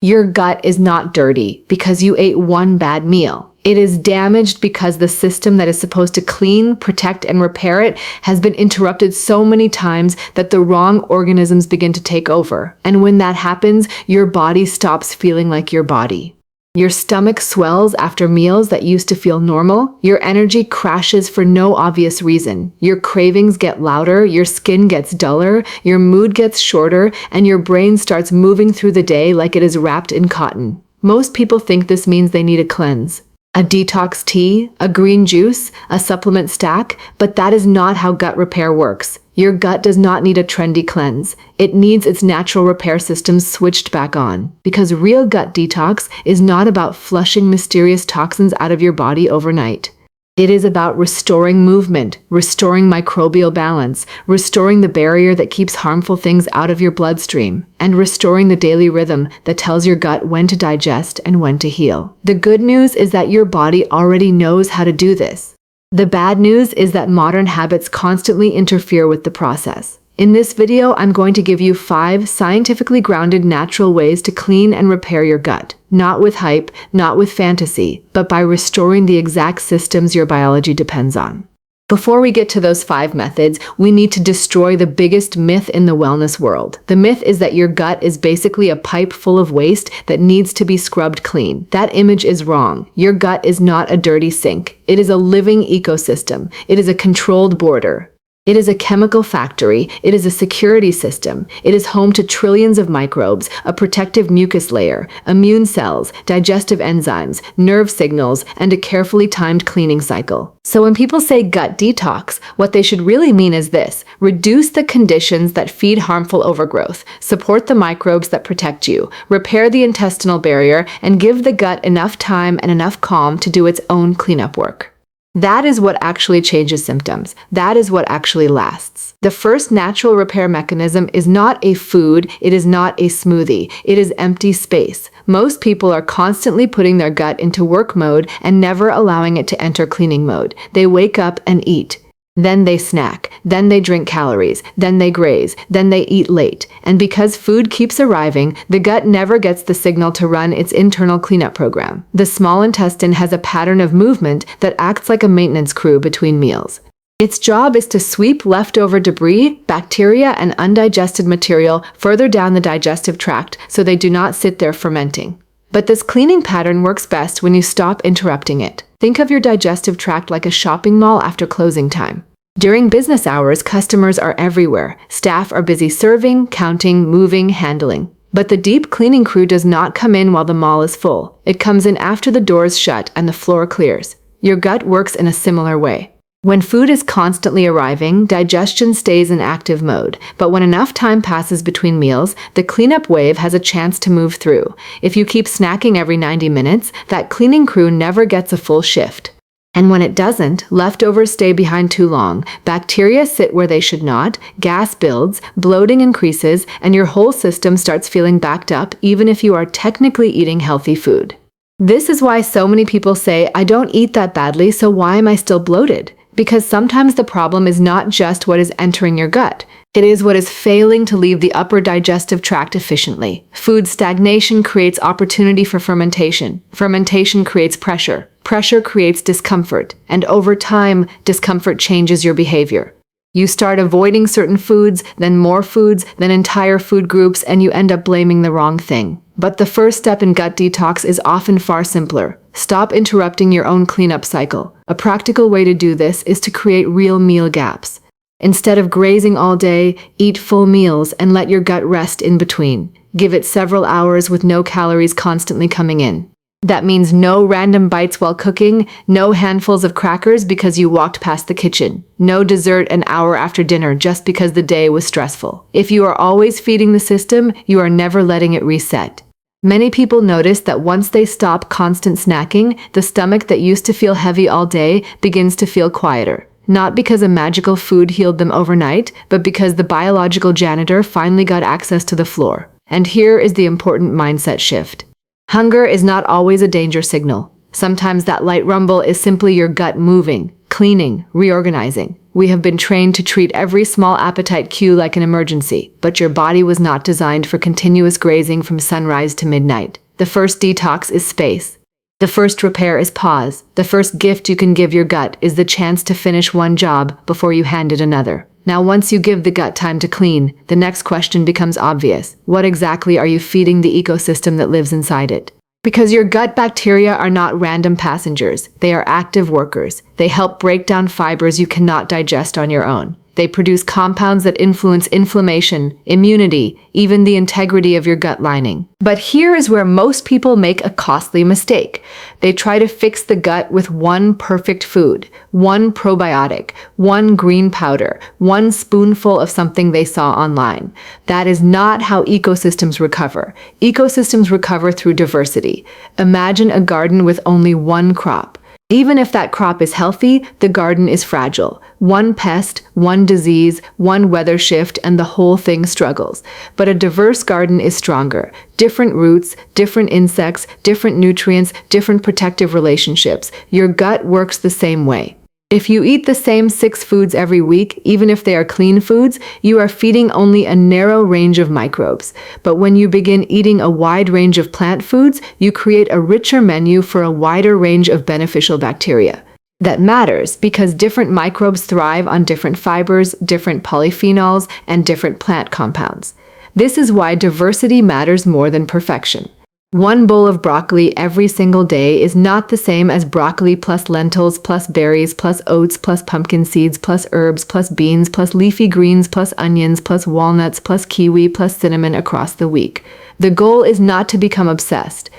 Your gut is not dirty because you ate one bad meal. It is damaged because the system that is supposed to clean, protect, and repair it has been interrupted so many times that the wrong organisms begin to take over. And when that happens, your body stops feeling like your body. Your stomach swells after meals that used to feel normal. Your energy crashes for no obvious reason. Your cravings get louder, your skin gets duller, your mood gets shorter, and your brain starts moving through the day like it is wrapped in cotton. Most people think this means they need a cleanse. A detox tea, a green juice, a supplement stack, but that is not how gut repair works. Your gut does not need a trendy cleanse. It needs its natural repair systems switched back on. Because real gut detox is not about flushing mysterious toxins out of your body overnight. It is about restoring movement, restoring microbial balance, restoring the barrier that keeps harmful things out of your bloodstream, and restoring the daily rhythm that tells your gut when to digest and when to heal. The good news is that your body already knows how to do this. The bad news is that modern habits constantly interfere with the process. In this video, I'm going to give you 5 scientifically grounded natural ways to clean and repair your gut. Not with hype, not with fantasy, but by restoring the exact systems your biology depends on. Before we get to those 5 methods, we need to destroy the biggest myth in the wellness world. The myth is that your gut is basically a pipe full of waste that needs to be scrubbed clean. That image is wrong. Your gut is not a dirty sink. It is a living ecosystem. It is a controlled border. It is a chemical factory. It is a security system. It is home to trillions of microbes, a protective mucus layer, immune cells, digestive enzymes, nerve signals, and a carefully timed cleaning cycle. So when people say gut detox, what they should really mean is this: reduce the conditions that feed harmful overgrowth, support the microbes that protect you, repair the intestinal barrier, and give the gut enough time and enough calm to do its own cleanup work. That is what actually changes symptoms. That is what actually lasts. The first natural repair mechanism is not a food, it is not a smoothie, it is empty space. Most people are constantly putting their gut into work mode and never allowing it to enter cleaning mode. They wake up and eat. Then they snack, then they drink calories, then they graze, then they eat late. And because food keeps arriving, the gut never gets the signal to run its internal cleanup program. The small intestine has a pattern of movement that acts like a maintenance crew between meals. Its job is to sweep leftover debris, bacteria, and undigested material further down the digestive tract so they do not sit there fermenting. But this cleaning pattern works best when you stop interrupting it. Think of your digestive tract like a shopping mall after closing time. During business hours, customers are everywhere. Staff are busy serving, counting, moving, handling. But the deep cleaning crew does not come in while the mall is full. It comes in after the doors shut and the floor clears. Your gut works in a similar way. When food is constantly arriving, digestion stays in active mode. But when enough time passes between meals, the cleanup wave has a chance to move through. If you keep snacking every 90 minutes, that cleaning crew never gets a full shift. And when it doesn't, leftovers stay behind too long, bacteria sit where they should not, gas builds, bloating increases, and your whole system starts feeling backed up even if you are technically eating healthy food. This is why so many people say, I don't eat that badly, so why am I still bloated? Because sometimes the problem is not just what is entering your gut. It is what is failing to leave the upper digestive tract efficiently. Food stagnation creates opportunity for fermentation. Fermentation creates pressure. Pressure creates discomfort. And over time, discomfort changes your behavior. You start avoiding certain foods, then more foods, then entire food groups, and you end up blaming the wrong thing. But the first step in gut detox is often far simpler. Stop interrupting your own cleanup cycle. A practical way to do this is to create real meal gaps. Instead of grazing all day, eat full meals and let your gut rest in between. Give it several hours with no calories constantly coming in. That means no random bites while cooking, no handfuls of crackers because you walked past the kitchen, no dessert an hour after dinner just because the day was stressful. If you are always feeding the system, you are never letting it reset. Many people notice that once they stop constant snacking, the stomach that used to feel heavy all day begins to feel quieter. Not because a magical food healed them overnight, but because the biological janitor finally got access to the floor. And here is the important mindset shift. Hunger is not always a danger signal. Sometimes that light rumble is simply your gut moving, cleaning, reorganizing. We have been trained to treat every small appetite cue like an emergency, but your body was not designed for continuous grazing from sunrise to midnight. The first detox is space. The first repair is pause. The first gift you can give your gut is the chance to finish one job before you hand it another. Now, once you give the gut time to clean, the next question becomes obvious. What exactly are you feeding the ecosystem that lives inside it? Because your gut bacteria are not random passengers. They are active workers. They help break down fibers you cannot digest on your own. They produce compounds that influence inflammation, immunity, even the integrity of your gut lining. But here is where most people make a costly mistake. They try to fix the gut with one perfect food, one probiotic, one green powder, one spoonful of something they saw online. That is not how ecosystems recover. Ecosystems recover through diversity. Imagine a garden with only one crop. Even if that crop is healthy, the garden is fragile. One pest, one disease, one weather shift, and the whole thing struggles. But a diverse garden is stronger. Different roots, different insects, different nutrients, different protective relationships. Your gut works the same way. If you eat the same 6 foods every week, even if they are clean foods, you are feeding only a narrow range of microbes. But when you begin eating a wide range of plant foods, you create a richer menu for a wider range of beneficial bacteria. That matters because different microbes thrive on different fibers, different polyphenols, and different plant compounds. This is why diversity matters more than perfection. One bowl of broccoli every single day is not the same as broccoli plus lentils plus berries plus oats plus pumpkin seeds plus herbs plus beans plus leafy greens plus onions plus walnuts plus kiwi plus cinnamon across the week. The goal is not to become obsessed.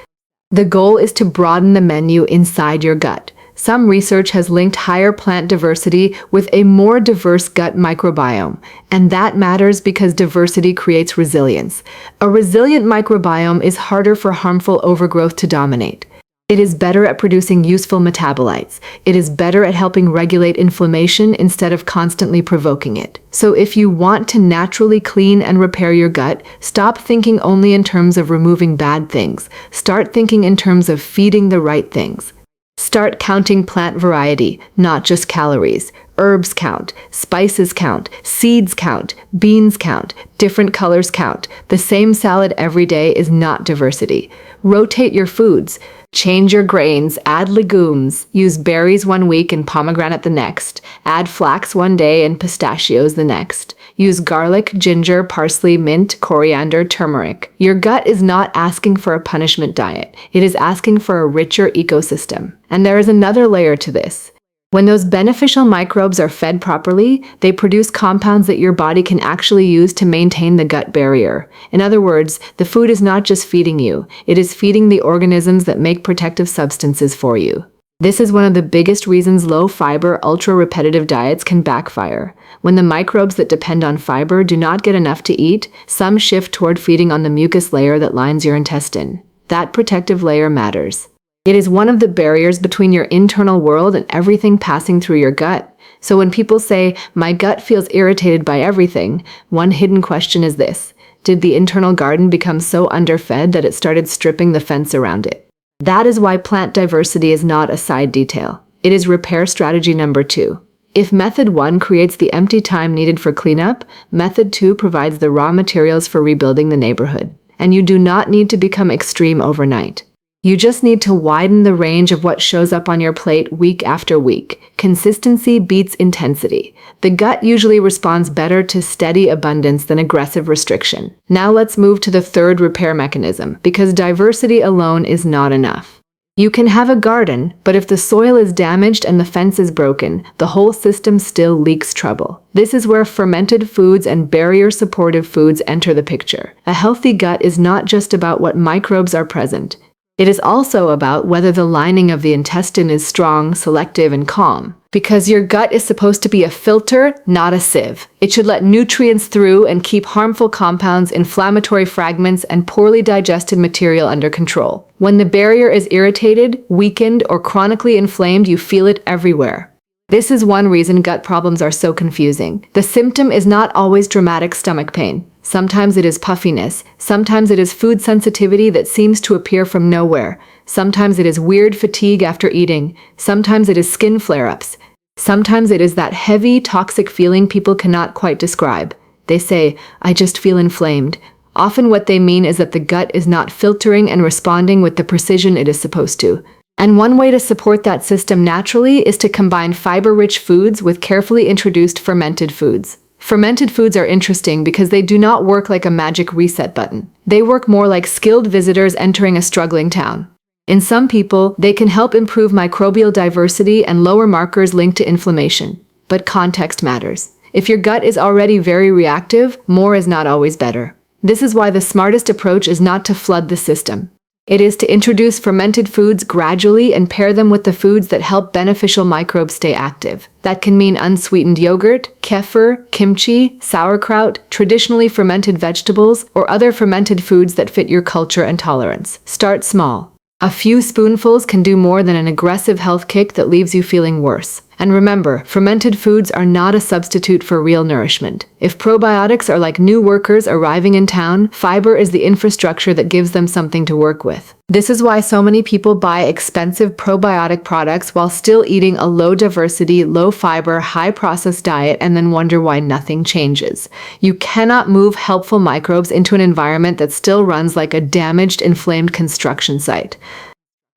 The goal is to broaden the menu inside your gut. Some research has linked higher plant diversity with a more diverse gut microbiome, and that matters because diversity creates resilience. A resilient microbiome is harder for harmful overgrowth to dominate. It is better at producing useful metabolites. It is better at helping regulate inflammation instead of constantly provoking it. So if you want to naturally clean and repair your gut, stop thinking only in terms of removing bad things. Start thinking in terms of feeding the right things. Start counting plant variety, not just calories. Herbs count, spices count, seeds count, beans count, different colors count. The same salad every day is not diversity. Rotate your foods. Change your grains, add legumes, use berries one week and pomegranate the next, add flax one day and pistachios the next. Use garlic, ginger, parsley, mint, coriander, turmeric. Your gut is not asking for a punishment diet. It is asking for a richer ecosystem. And there is another layer to this. When those beneficial microbes are fed properly, they produce compounds that your body can actually use to maintain the gut barrier. In other words, the food is not just feeding you, it is feeding the organisms that make protective substances for you. This is one of the biggest reasons low-fiber, ultra-repetitive diets can backfire. When the microbes that depend on fiber do not get enough to eat, some shift toward feeding on the mucus layer that lines your intestine. That protective layer matters. It is one of the barriers between your internal world and everything passing through your gut. So when people say, "My gut feels irritated by everything," one hidden question is this: did the internal garden become so underfed that it started stripping the fence around it? That is why plant diversity is not a side detail. It is repair strategy number 2. If method 1 creates the empty time needed for cleanup, method 2 provides the raw materials for rebuilding the neighborhood. And you do not need to become extreme overnight. You just need to widen the range of what shows up on your plate week after week. Consistency beats intensity. The gut usually responds better to steady abundance than aggressive restriction. Now let's move to the third repair mechanism, because diversity alone is not enough. You can have a garden, but if the soil is damaged and the fence is broken, the whole system still leaks trouble. This is where fermented foods and barrier-supportive foods enter the picture. A healthy gut is not just about what microbes are present. It is also about whether the lining of the intestine is strong, selective, and calm. Because your gut is supposed to be a filter, not a sieve. It should let nutrients through and keep harmful compounds, inflammatory fragments, and poorly digested material under control. When the barrier is irritated, weakened, or chronically inflamed, you feel it everywhere. This is one reason gut problems are so confusing. The symptom is not always dramatic stomach pain. Sometimes it is puffiness. Sometimes it is food sensitivity that seems to appear from nowhere. Sometimes it is weird fatigue after eating. Sometimes it is skin flare-ups. Sometimes it is that heavy, toxic feeling people cannot quite describe. They say, "I just feel inflamed." Often what they mean is that the gut is not filtering and responding with the precision it is supposed to. And one way to support that system naturally is to combine fiber-rich foods with carefully introduced fermented foods. Fermented foods are interesting because they do not work like a magic reset button. They work more like skilled visitors entering a struggling town. In some people, they can help improve microbial diversity and lower markers linked to inflammation. But context matters. If your gut is already very reactive, more is not always better. This is why the smartest approach is not to flood the system. It is to introduce fermented foods gradually and pair them with the foods that help beneficial microbes stay active. That can mean unsweetened yogurt, kefir, kimchi, sauerkraut, traditionally fermented vegetables, or other fermented foods that fit your culture and tolerance. Start small. A few spoonfuls can do more than an aggressive health kick that leaves you feeling worse. And remember, fermented foods are not a substitute for real nourishment. If probiotics are like new workers arriving in town, fiber is the infrastructure that gives them something to work with. This is why so many people buy expensive probiotic products while still eating a low-diversity, low-fiber, high-processed diet and then wonder why nothing changes. You cannot move helpful microbes into an environment that still runs like a damaged, inflamed construction site.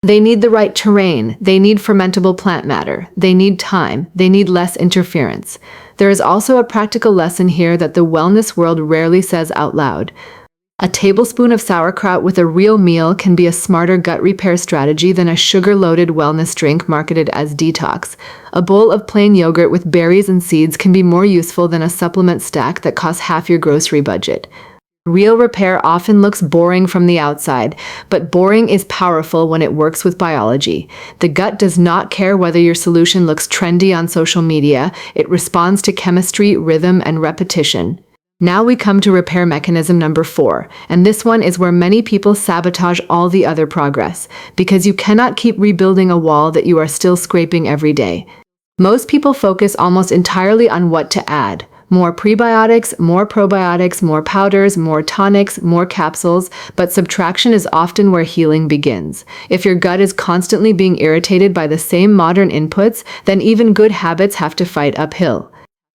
They need the right terrain, they need fermentable plant matter, they need time, they need less interference. There is also a practical lesson here that the wellness world rarely says out loud. A tablespoon of sauerkraut with a real meal can be a smarter gut repair strategy than a sugar-loaded wellness drink marketed as Detox. A bowl of plain yogurt with berries and seeds can be more useful than a supplement stack that costs half your grocery budget. Real repair often looks boring from the outside, but boring is powerful when it works with biology. The gut does not care whether your solution looks trendy on social media. It responds to chemistry, rhythm, and repetition. Now we come to repair mechanism number 4, and this one is where many people sabotage all the other progress, because you cannot keep rebuilding a wall that you are still scraping every day. Most people focus almost entirely on what to add. More prebiotics, more probiotics, more powders, more tonics, more capsules, but subtraction is often where healing begins. If your gut is constantly being irritated by the same modern inputs, then even good habits have to fight uphill.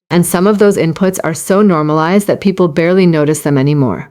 And some of those inputs are so normalized that people barely notice them anymore.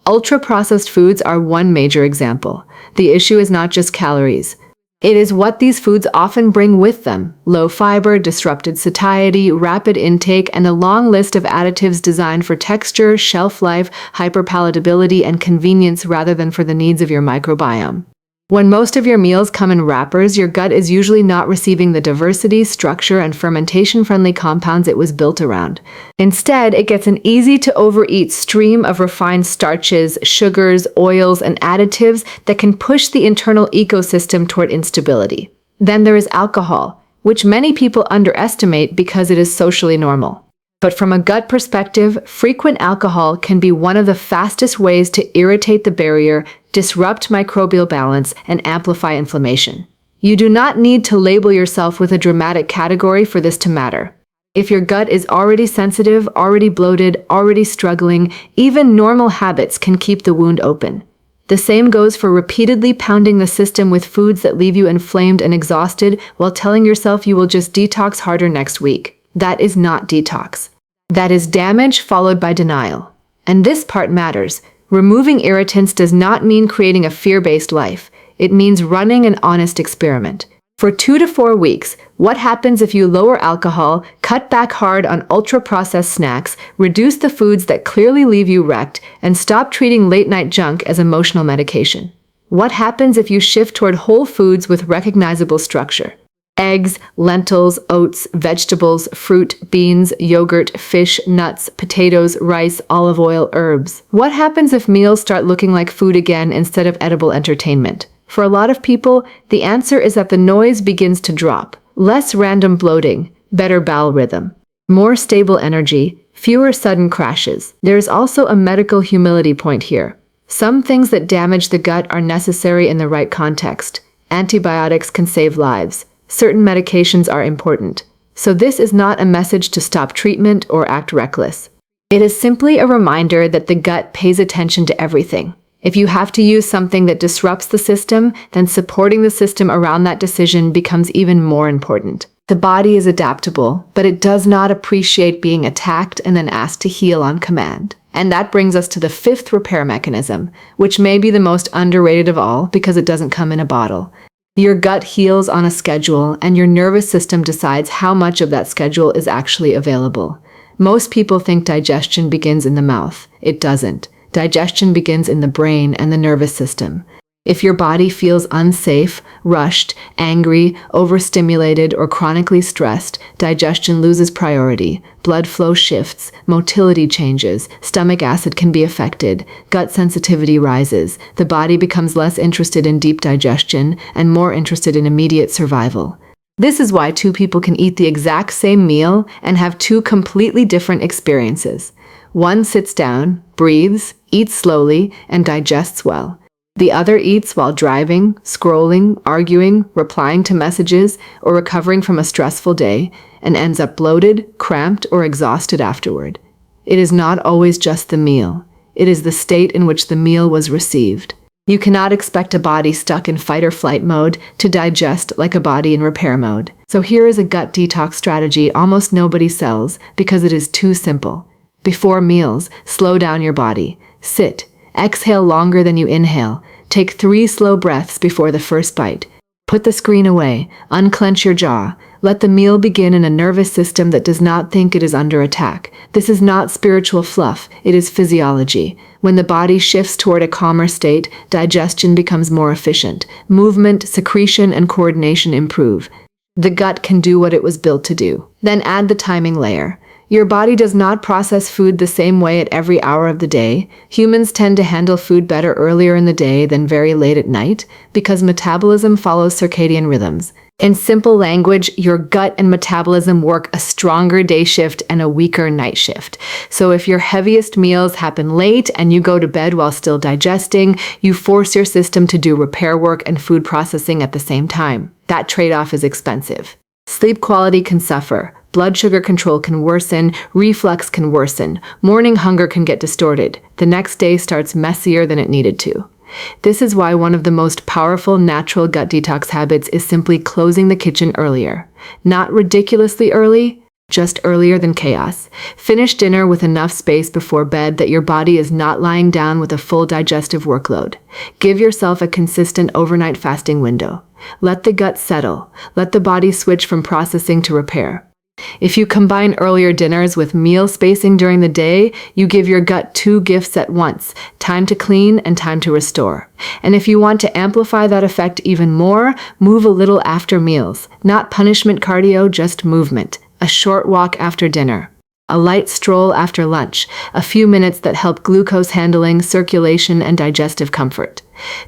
Ultra-processed foods are one major example. The issue is not just calories. It is what these foods often bring with them: low fiber, disrupted satiety, rapid intake, and a long list of additives designed for texture, shelf life, hyperpalatability, and convenience rather than for the needs of your microbiome. When most of your meals come in wrappers, your gut is usually not receiving the diversity, structure, and fermentation-friendly compounds it was built around. Instead, it gets an easy-to-overeat stream of refined starches, sugars, oils, and additives that can push the internal ecosystem toward instability. Then there is alcohol, which many people underestimate because it is socially normal. But from a gut perspective, frequent alcohol can be one of the fastest ways to irritate the barrier, disrupt microbial balance, and amplify inflammation. You do not need to label yourself with a dramatic category for this to matter. If your gut is already sensitive, already bloated, already struggling, even normal habits can keep the wound open. The same goes for repeatedly pounding the system with foods that leave you inflamed and exhausted while telling yourself you will just detox harder next week. That is not detox. That is damage followed by denial. And this part matters. Removing irritants does not mean creating a fear-based life. It means running an honest experiment. For 2 to 4 weeks, what happens if you lower alcohol, cut back hard on ultra-processed snacks, reduce the foods that clearly leave you wrecked, and stop treating late-night junk as emotional medication? What happens if you shift toward whole foods with recognizable structure? Eggs, lentils, oats, vegetables, fruit, beans, yogurt, fish, nuts, potatoes, rice, olive oil, herbs. What happens if meals start looking like food again instead of edible entertainment? For a lot of people, the answer is that the noise begins to drop. Less random bloating, better bowel rhythm, more stable energy, fewer sudden crashes. There is also a medical humility point here. Some things that damage the gut are necessary in the right context. Antibiotics can save lives. Certain medications are important. So this is not a message to stop treatment or act reckless. It is simply a reminder that the gut pays attention to everything. If you have to use something that disrupts the system, then supporting the system around that decision becomes even more important. The body is adaptable, but it does not appreciate being attacked and then asked to heal on command. And that brings us to the fifth repair mechanism, which may be the most underrated of all because it doesn't come in a bottle. Your gut heals on a schedule, and your nervous system decides how much of that schedule is actually available. Most people think digestion begins in the mouth. It doesn't. Digestion begins in the brain and the nervous system. If your body feels unsafe, rushed, angry, overstimulated, or chronically stressed, digestion loses priority. Blood flow shifts, motility changes, stomach acid can be affected, gut sensitivity rises, the body becomes less interested in deep digestion and more interested in immediate survival. This is why two people can eat the exact same meal and have two completely different experiences. One sits down, breathes, eats slowly, and digests well. The other eats while driving, scrolling, arguing, replying to messages, or recovering from a stressful day, and ends up bloated, cramped, or exhausted afterward. It is not always just the meal. It is the state in which the meal was received. You cannot expect a body stuck in fight or flight mode to digest like a body in repair mode. So here is a gut detox strategy almost nobody sells because it is too simple. Before meals, slow down your body. Sit. Exhale longer than you inhale. Take 3 slow breaths before the first bite. Put the screen away. Unclench your jaw. Let the meal begin in a nervous system that does not think it is under attack. This is not spiritual fluff. It is physiology. When the body shifts toward a calmer state, digestion becomes more efficient. Movement, secretion, and coordination improve. The gut can do what it was built to do. Then add the timing layer. Your body does not process food the same way at every hour of the day. Humans tend to handle food better earlier in the day than very late at night because metabolism follows circadian rhythms. In simple language, your gut and metabolism work a stronger day shift and a weaker night shift. So if your heaviest meals happen late and you go to bed while still digesting, you force your system to do repair work and food processing at the same time. That trade-off is expensive. Sleep quality can suffer. Blood sugar control can worsen, reflux can worsen, morning hunger can get distorted. The next day starts messier than it needed to. This is why one of the most powerful natural gut detox habits is simply closing the kitchen earlier. Not ridiculously early, just earlier than chaos. Finish dinner with enough space before bed that your body is not lying down with a full digestive workload. Give yourself a consistent overnight fasting window. Let the gut settle. Let the body switch from processing to repair. If you combine earlier dinners with meal spacing during the day, you give your gut 2 gifts at once, time to clean and time to restore. And if you want to amplify that effect even more, move a little after meals. Not punishment cardio, just movement. A short walk after dinner. A light stroll after lunch. A few minutes that help glucose handling, circulation, and digestive comfort.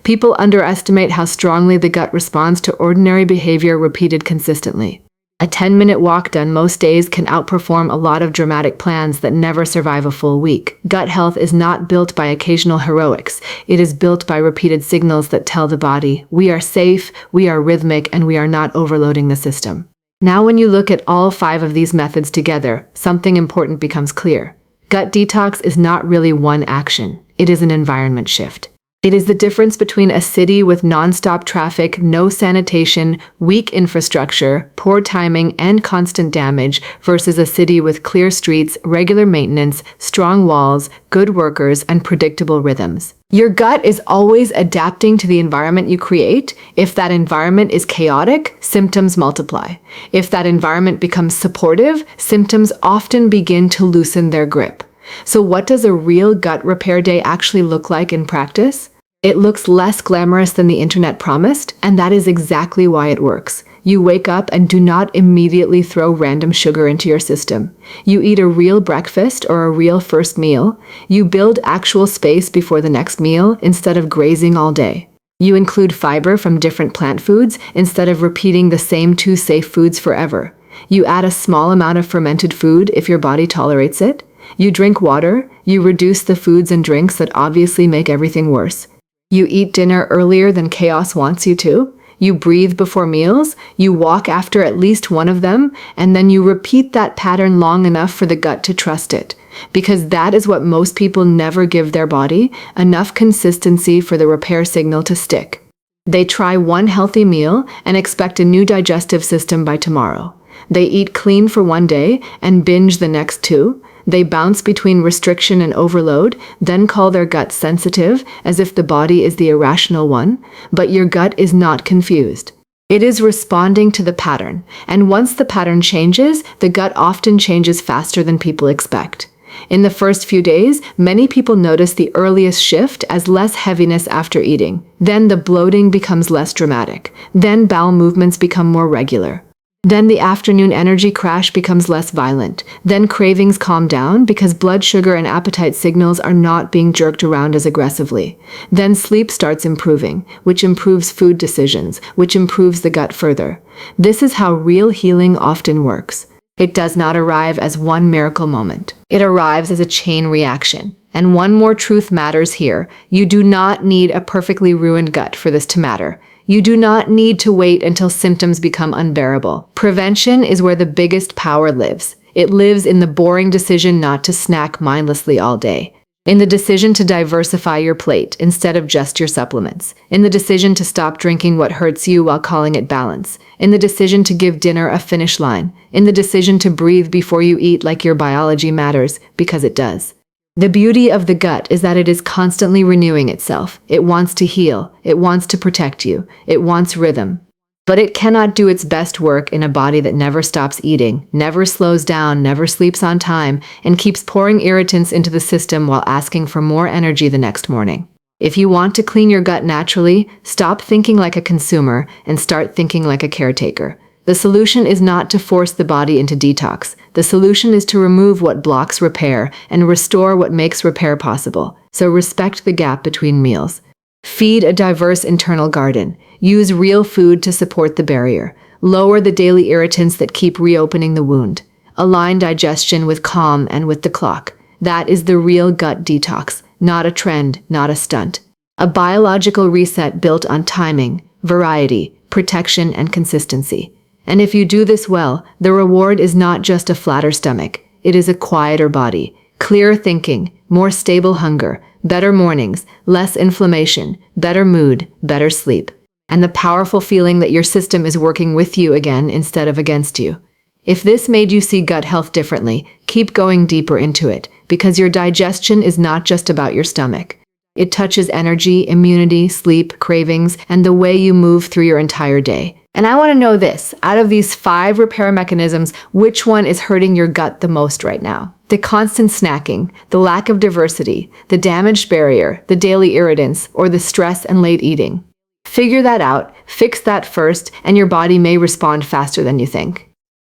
People underestimate how strongly the gut responds to ordinary behavior repeated consistently. A 10-minute walk done most days can outperform a lot of dramatic plans that never survive a full week. Gut health is not built by occasional heroics. It is built by repeated signals that tell the body, we are safe, we are rhythmic, and we are not overloading the system. Now when you look at all 5 of these methods together, something important becomes clear. Gut detox is not really one action. It is an environment shift. It is the difference between a city with non-stop traffic, no sanitation, weak infrastructure, poor timing, and constant damage versus a city with clear streets, regular maintenance, strong walls, good workers, and predictable rhythms. Your gut is always adapting to the environment you create. If that environment is chaotic, symptoms multiply. If that environment becomes supportive, symptoms often begin to loosen their grip. So what does a real gut repair day actually look like in practice? It looks less glamorous than the internet promised, and that is exactly why it works. You wake up and do not immediately throw random sugar into your system. You eat a real breakfast or a real first meal. You build actual space before the next meal instead of grazing all day. You include fiber from different plant foods instead of repeating the same 2 safe foods forever. You add a small amount of fermented food if your body tolerates it. You drink water. You reduce the foods and drinks that obviously make everything worse. You eat dinner earlier than chaos wants you to. You breathe before meals. You walk after at least one of them. And then you repeat that pattern long enough for the gut to trust it. Because that is what most people never give their body, enough consistency for the repair signal to stick. They try one healthy meal and expect a new digestive system by tomorrow. They eat clean for one day and binge the next two. They bounce between restriction and overload, then call their gut sensitive, as if the body is the irrational one. But your gut is not confused. It is responding to the pattern, and once the pattern changes, the gut often changes faster than people expect. In the first few days, many people notice the earliest shift as less heaviness after eating. Then the bloating becomes less dramatic. Then bowel movements become more regular. Then the afternoon energy crash becomes less violent. Then cravings calm down because blood sugar and appetite signals are not being jerked around as aggressively. Then sleep starts improving, which improves food decisions, which improves the gut further. This is how real healing often works. It does not arrive as one miracle moment. It arrives as a chain reaction. And one more truth matters here. You do not need a perfectly ruined gut for this to matter. You do not need to wait until symptoms become unbearable. Prevention is where the biggest power lives. It lives in the boring decision not to snack mindlessly all day. In the decision to diversify your plate instead of just your supplements. In the decision to stop drinking what hurts you while calling it balance. In the decision to give dinner a finish line. In the decision to breathe before you eat like your biology matters, because it does. The beauty of the gut is that it is constantly renewing itself. It wants to heal. It wants to protect you. It wants rhythm. But it cannot do its best work in a body that never stops eating, never slows down, never sleeps on time, and keeps pouring irritants into the system while asking for more energy the next morning. If you want to clean your gut naturally, stop thinking like a consumer and start thinking like a caretaker. The solution is not to force the body into detox. The solution is to remove what blocks repair and restore what makes repair possible. So respect the gap between meals. Feed a diverse internal garden. Use real food to support the barrier. Lower the daily irritants that keep reopening the wound. Align digestion with calm and with the clock. That is the real gut detox, not a trend, not a stunt. A biological reset built on timing, variety, protection, and consistency. And if you do this well, the reward is not just a flatter stomach. It is a quieter body, clearer thinking, more stable hunger, better mornings, less inflammation, better mood, better sleep, and the powerful feeling that your system is working with you again instead of against you. If this made you see gut health differently, keep going deeper into it, because your digestion is not just about your stomach. It touches energy, immunity, sleep, cravings, and the way you move through your entire day. And I want to know this, out of these 5 repair mechanisms, which one is hurting your gut the most right now? The constant snacking, the lack of diversity, the damaged barrier, the daily irritants, or the stress and late eating? Figure that out, fix that first, and your body may respond faster than you think.